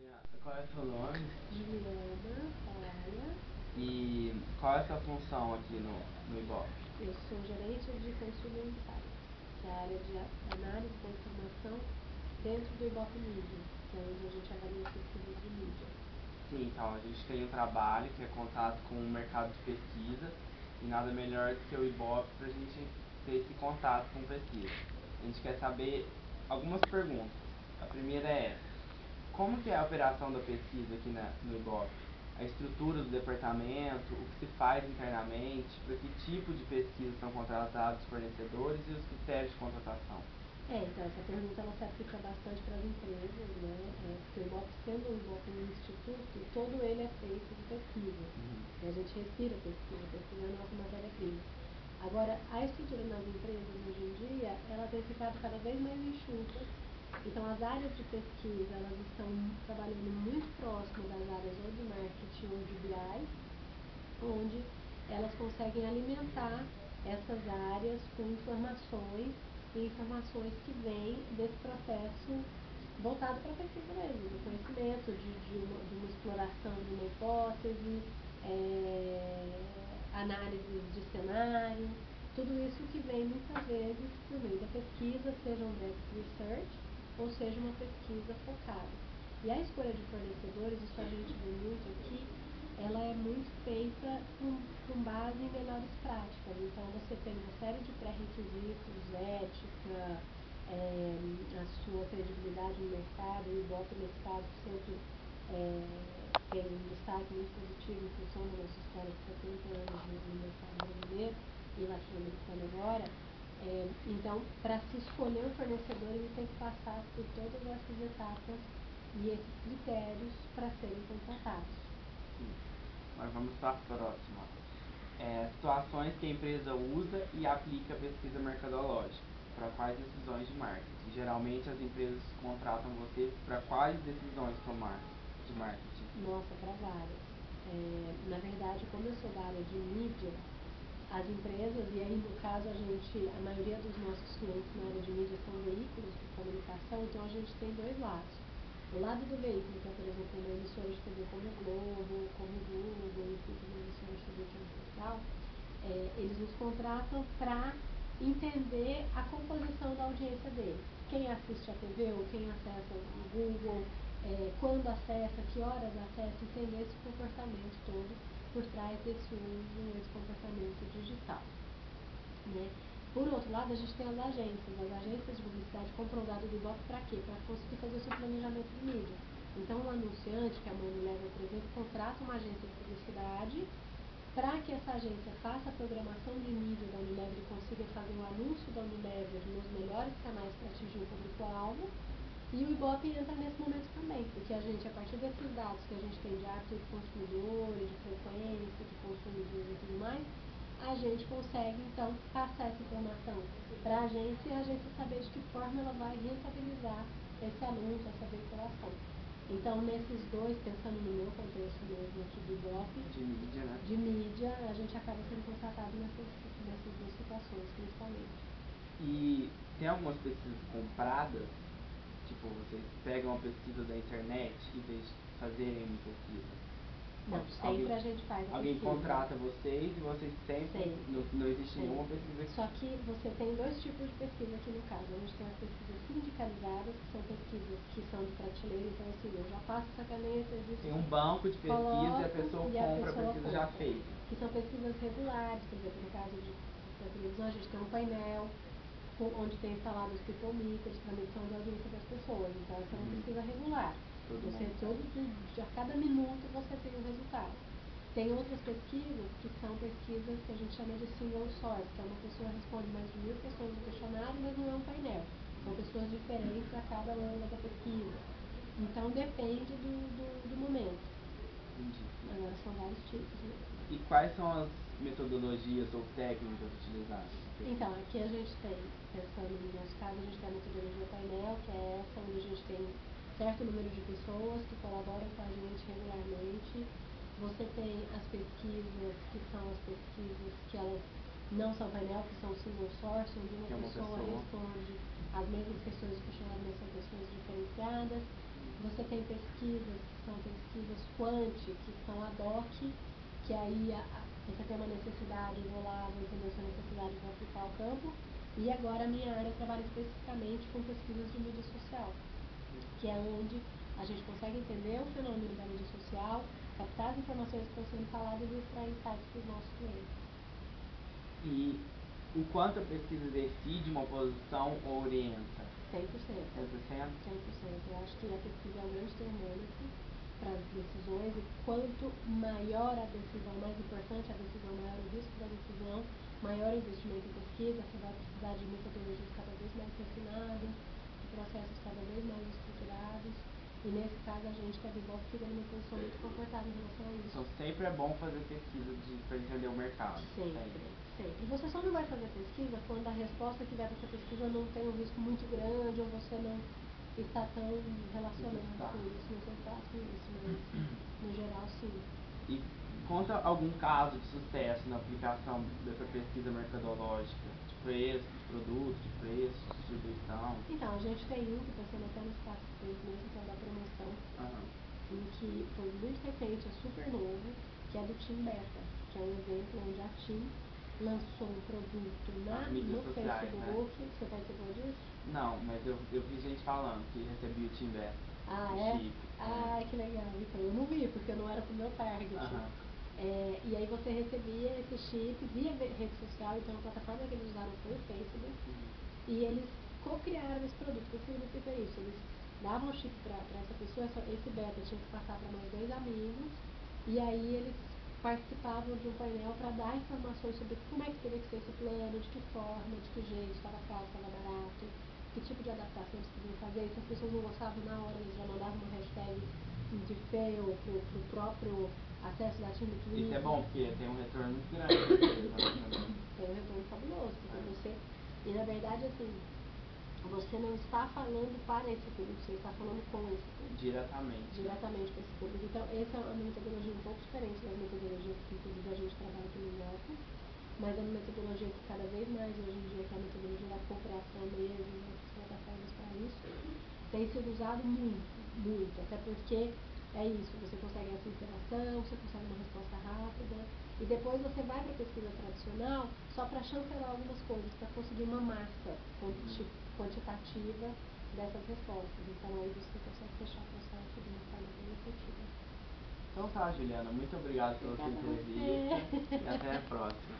Qual é o seu nome? Juliana Paia. E qual é a sua função aqui no Ibope? Eu sou gerente de Consumer Insights, que é a área de análise da informação dentro do Ibope Mídia, que é onde a gente avalia pesquisas de mídia. Sim, então a gente tem um trabalho que é contato com o mercado de pesquisa e nada melhor do que o Ibope para a gente ter esse contato com pesquisa. A gente quer saber algumas perguntas. A primeira é essa: como que é a operação da pesquisa aqui no Ibope? A estrutura do departamento, o que se faz internamente, para que tipo de pesquisa são contratados os fornecedores e os critérios de contratação? Então essa pergunta ela se aplica bastante para as empresas, né? Porque o Ibope, sendo o Ibope um instituto, todo ele é feito de pesquisa. E a gente respira pesquisa, pesquisa é a nossa matéria-prima. Agora, a estrutura nas empresas hoje em dia, ela tem ficado cada vez mais enxuta. Então, as áreas de pesquisa, elas estão trabalhando muito próximo das áreas ou de marketing ou de BI, onde elas conseguem alimentar essas áreas com informações e informações que vêm desse processo voltado para a pesquisa mesmo, do conhecimento, de uma exploração de uma hipótese, análise de cenário, tudo isso que vem muitas vezes por meio da pesquisa, seja um desk research ou seja uma pesquisa focada. E a escolha de fornecedores, isso a gente vê muito aqui, ela é muito feita com base em melhores práticas. Então você tem uma série de pré-requisitos, ética, a sua credibilidade no mercado, o Ibope nesse caso sempre tem um destaque muito positivo em função da nossa história de 70 anos no mercado brasileiro e latino-americano agora. Então, para se escolher um fornecedor, ele tem que passar por todas essas etapas e esses critérios para serem contratados. Nós vamos para a próxima. Situações que a empresa usa e aplica pesquisa mercadológica. Para quais decisões de marketing? Geralmente as empresas contratam você para quais decisões tomar de marketing? Nossa, para várias. Na verdade, como eu sou da área de mídia, as empresas, e aí no caso a maioria dos nossos clientes na área de mídia são veículos de comunicação, então a gente tem dois lados. O lado do veículo, que é, por exemplo, uma emissora de TV como o Globo, como o Google, enfim, como uma emissora de TV aqui em Portugal, eles nos contratam para entender a composição da audiência deles. Quem assiste a TV ou quem acessa o Google, quando acessa, que horas acessa, entender esse comportamento todo por trás desse uso, esse comportamento digital. Né? Por outro lado, a gente tem as agências. As agências de publicidade compram dado do Ibope para quê? Para conseguir fazer o seu planejamento de mídia. Então, um anunciante, que é a Unilever, por exemplo, contrata uma agência de publicidade para que essa agência faça a programação de mídia da Unilever e consiga fazer o anúncio da Unilever nos melhores canais para atingir o público-alvo. E o Ibope entra nesse momento também, porque a gente, a partir desses dados que a gente tem de hábito de consumidores, de frequência, de consumidores e tudo mais, a gente consegue, então, passar essa informação para a agência e a agência saber de que forma ela vai rentabilizar esse anúncio, essa veiculação. Então, nesses dois, pensando no meu contexto mesmo aqui do Ibope, De mídia, né? de mídia, a gente acaba sendo contratado nessas duas situações, principalmente. E tem algumas pesquisas compradas? Tipo, vocês pegam a pesquisa da internet em vez de fazerem uma pesquisa? Não, sempre a gente faz a Alguém pesquisa. contrata vocês e vocês sempre. Não existe nenhuma pesquisa que... Só que você tem dois tipos de pesquisa aqui no caso. A gente tem as pesquisas sindicalizadas, que são pesquisas que são de prateleira, então assim, eu já passo essa caneta, existe. Tem um banco de pesquisa e a pessoa compra a pesquisa já compra, feita. que são pesquisas regulares, por exemplo, no caso da televisão, a gente tem um painel onde tem instalados people meters para medição da audiência das pessoas. Então essa é uma pesquisa regular. A cada minuto você tem um resultado. Tem outras pesquisas que são pesquisas que a gente chama de single source, que é uma pessoa responde mais de 1000 questões no questionário, mas não é um painel. São pessoas diferentes a cada ângulo da pesquisa. Então depende do momento. Entendi. Agora são vários tipos mesmo. E quais são as metodologias ou técnicas utilizadas? Então, aqui a gente tem, pensando no nosso caso, a gente tem a metodologia painel, que é essa onde a gente tem certo número de pessoas que colaboram com a gente regularmente. Você tem as pesquisas, que são as pesquisas que elas não são painel, que são single source, onde uma pessoa responde as mesmas questões do questionário, mas são questões diferenciadas. Você tem pesquisas que são pesquisas quant, que são ad hoc, que aí você tem uma necessidade, eu vou lá, vou entender sua necessidade, vou aplicar ao campo. E agora a minha área trabalha especificamente com pesquisas de mídia social, que é onde a gente consegue entender o fenômeno da mídia social, captar as informações que estão sendo faladas e extrair insights para os nossos clientes. E o quanto a pesquisa decide uma posição ou orienta? 100%. 100%? 100%. Eu acho que a pesquisa é um grande termômetro para as decisões, e quanto maior a decisão, mais importante a decisão, maior o risco da decisão, maior o investimento em pesquisa. Você vai precisar de metodologias cada vez mais refinadas, de processos cada vez mais estruturados, e nesse caso a gente que é Bibop fica numa posição muito confortável em relação a isso. Então sempre é bom fazer pesquisa para entender o mercado. Sempre. E você só não vai fazer pesquisa quando a resposta que der dessa pesquisa não tem um risco muito grande, ou você não está tão relacionado com isso, não está com isso, mas no geral sim. E conta algum caso de sucesso na aplicação dessa pesquisa mercadológica, de preço, de produto, de preço, de distribuição? Então, a gente tem um que está sendo até nos participante mesmo, que é o da promoção, em que foi muito recente, é super novo, que é do Team Beta, que é um evento onde a Team lançou um produto no sociais, Facebook. né? Você participou disso? Não, mas eu vi gente falando que recebia o Team Beta. Ah, é? Que legal. Então, eu não vi, porque eu não era pro meu target. E aí você recebia esse chip via rede social, então a plataforma que eles usaram foi o Facebook. E eles co-criaram esse produto. O que significa isso? Eles davam o chip para essa pessoa, esse beta tinha que passar para mais 2 amigos, e aí eles participavam de um painel para dar informações sobre como é que teria que ser esse plano, de que forma, de que jeito, estava caro, estava barato, que tipo de adaptação eles podiam fazer. Se as pessoas não gostavam na hora, eles já mandavam uma hashtag de fail pro próprio acesso da Team do Twitter. Isso é bom, porque tem um retorno muito grande. Tem um retorno fabuloso, porque você... E na verdade, assim, você não está falando para esse público, você está falando com esse público. Diretamente com esse público. Então, essa é uma metodologia um pouco diferente das metodologias que, inclusive, a gente trabalha aqui no Bibop, mas é uma metodologia que cada vez mais, hoje em dia, que é a metodologia da cooperação mesmo, das plataformas para isso, tem sido usado muito, até porque é isso, você consegue essa interação, você consegue uma resposta rápida, e depois você vai para a pesquisa tradicional só para chancelar algumas coisas, para conseguir uma massa quantitativa dessas respostas. Então aí você consegue fechar o processo de uma forma bem efetiva. Então tá, Juliana, muito obrigado pela sua entrevista e até a próxima.